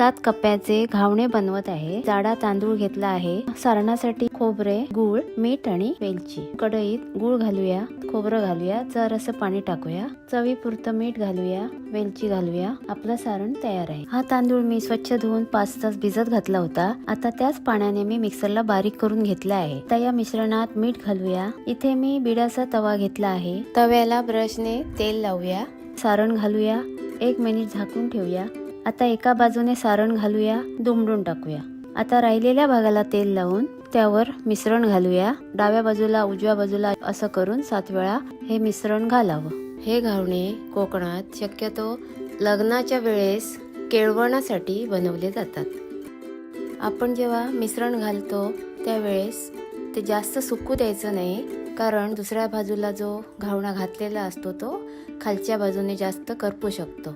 7 कप्प्याचे घावणे बनवत आहे। जाडा तांदूळ घेतला आहे। सारणासाठी खोबरे, गूळ, मीठ आणि वेलची। कढईत गूळ घालूया, खोबरं घालूया, जरासं पाणी टाकूया, चवीपुरतं मीठ घालूया, वेलची घालूया। आपलं सारण तयार आहे। हा तांदूळ मी स्वच्छ धुवून 5 तास भिजत घातला होता। आता त्याच पाण्याने मी मिक्सरला बारीक करून घेतला आहे। आता या मिश्रणात मीठ घालूया। इथे मी बिडाचा तवा घेतला आहे। तव्याला ब्रशने तेल लावूया, सारण घालूया, 1 मिनिट झाकून ठेवूया। आता एका बाजूने सारण घालूया, दुमडून टाकूया। आता राहिलेल्या भागाला तेल लावून त्यावर मिश्रण घालूया। डाव्या बाजूला उजव्या बाजूला असं करून 7 वेळा हे मिश्रण घालावं। हे घावणे कोकणात शक्यतो लग्नाच्या वेळेस केळवणासाठी बनवले जातात। आपण जेव्हा मिश्रण घालतो त्यावेळेस ते जास्त सुकू द्यायचं नाही, कारण दुसऱ्या बाजूला जो घावणा घातलेला असतो तो खालच्या बाजूने जास्त करपू शकतो।